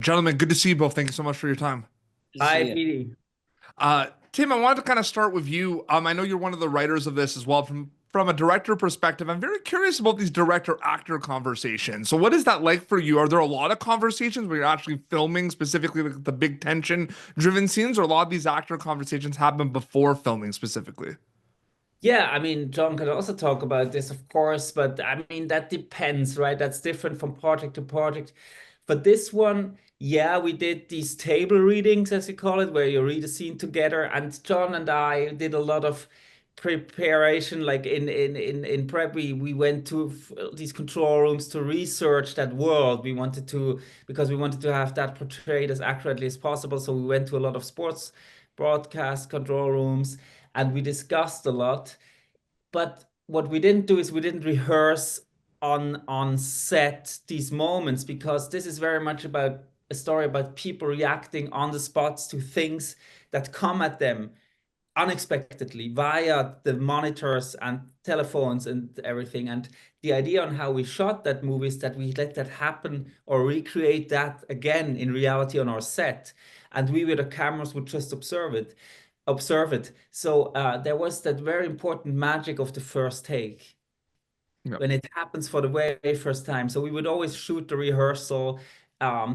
Gentlemen, good to see you both. Thank you so much for your time. Good to Hi, see you. Petey. Tim, I wanted to kind of start with you. I know you're one of the writers of this as well. From a director perspective, I'm very curious about these director-actor conversations. So, what is that like for you? Are there a lot of conversations where you're actually filming specifically the big tension-driven scenes, or a lot of these actor conversations happen before filming specifically? Yeah, I mean, John could also talk about this, of course, but I mean, that depends, right? That's different from project to project. For this one, yeah, we did these table readings, as you call it, where you read a scene together. And John and I did a lot of preparation, like in prep. We went to these control rooms to research that world. We wanted to because we wanted to have that portrayed as accurately as possible. So we went to a lot of sports broadcast control rooms and we discussed a lot. But what we didn't do is we didn't rehearse on set these moments because this is very much about a story about people reacting on the spots to things that come at them unexpectedly via the monitors and telephones and everything. And the idea on how we shot that movie is that we let that happen or recreate that again in reality on our set. And we with the cameras would just observe it. So there was that very important magic of the first take Yep. when it happens for the very first time. So we would always shoot the rehearsal,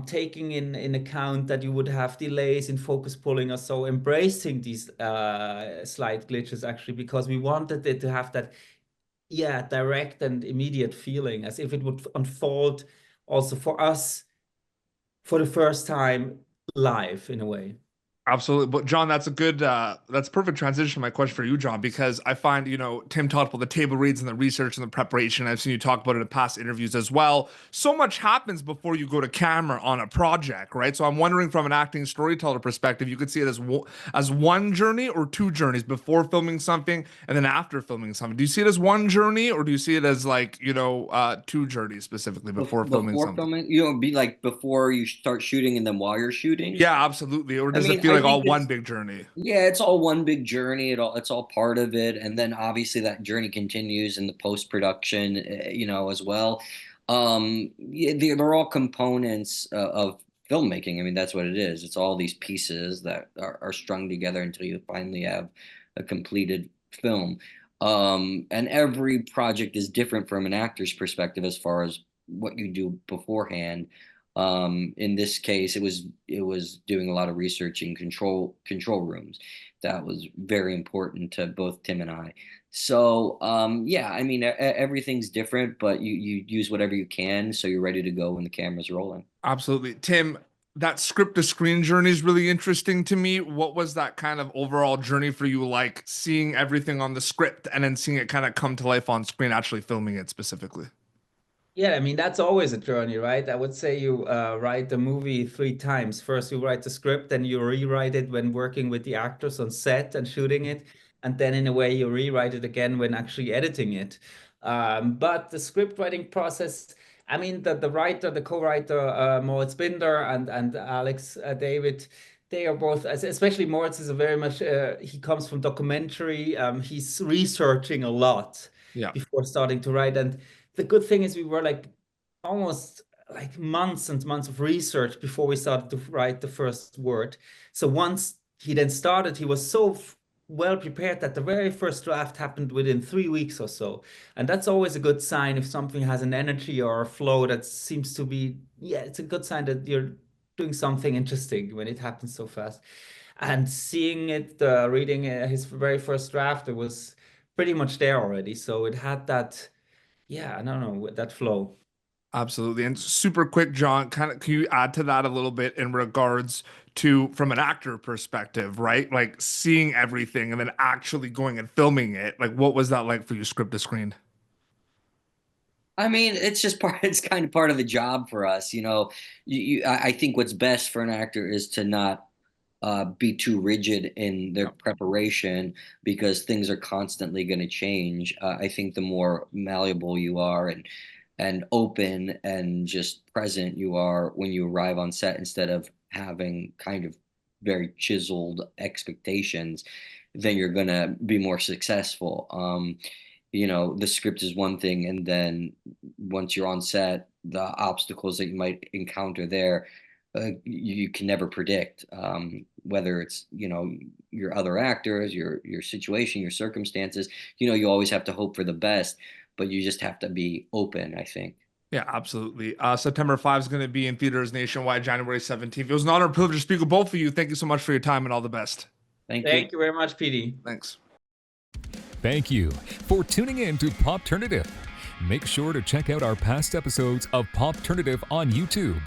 taking in account that you would have delays in focus pulling or so, embracing these slight glitches actually, because we wanted it to have that, yeah, direct and immediate feeling as if it would unfold also for us for the first time live in a way. Absolutely. But John, that's perfect transition to my question for you, John, because I find, Tim talked about the table reads and the research and the preparation. I've seen you talk about it in past interviews as well. So much happens before you go to camera on a project, right? So I'm wondering from an acting storyteller perspective, you could see it as one journey or two journeys before filming something and then after filming something. Do you see it as one journey or do you see it as like, two journeys specifically before filming Before something? filming, be like before you start shooting and then while you're shooting. Yeah, absolutely. Or I does it mean, feel I like think all one it's big journey? yeah, it's all one big journey. It's all part of it, and then obviously that journey continues in the post production, as well. Yeah, they're all components of filmmaking. I mean, that's what it is. It's all these pieces that are strung together until you finally have a completed film. And every project is different from an actor's perspective as far as what you do beforehand. In this case, it was doing a lot of research in control rooms. That was very important to both Tim and I. So yeah, I mean everything's different, but you use whatever you can so you're ready to go when the camera's rolling. Absolutely. Tim, that script to screen journey is really interesting to me. What was that kind of overall journey for you like seeing everything on the script and then seeing it kind of come to life on screen, actually filming it specifically? Yeah, I mean, that's always a journey, right? I would say you write the movie three times. First, you write the script, then you rewrite it when working with the actors on set and shooting it. And then, in a way, you rewrite it again when actually editing it. But the script writing process, I mean, the co-writer, Moritz Binder and Alex David, they are both, especially Moritz is a very much, he comes from documentary. He's researching a lot Yeah. before starting to write. And the good thing is we were like almost like months and months of research before we started to write the first word. So once he then started, he was so well prepared that the very first draft happened within 3 weeks or so. And that's always a good sign if something has an energy or a flow that seems to be, yeah, it's a good sign that you're doing something interesting when it happens so fast. And seeing it, reading his very first draft, it was pretty much there already. So it had that, yeah, I don't know, that flow. Absolutely. And super quick, John, kind of can you add to that a little bit in regards to from an actor perspective, right? Like seeing everything and then actually going and filming it. Like what was that like for you script to screen? I mean, it's just part. It's kind of part of the job for us, I think what's best for an actor is to not be too rigid in their Yeah. preparation because things are constantly going to change. I think the more malleable you are and open and just present you are when you arrive on set instead of having kind of very chiseled expectations, then you're going to be more successful. The script is one thing, and then once you're on set, the obstacles that you might encounter there you can never predict, whether it's, your other actors, your situation, your circumstances. You always have to hope for the best, but you just have to be open, I think. Yeah, absolutely. September 5 is going to be in theaters nationwide, January 17th. It was an honor and privilege to speak with both of you. Thank you so much for your time and all the best. Thank you. Thank you very much, PD. Thanks. Thank you for tuning in to Popternative. Make sure to check out our past episodes of Popternative on YouTube.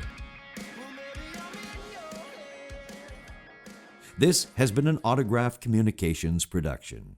This has been an Autograph Communications production.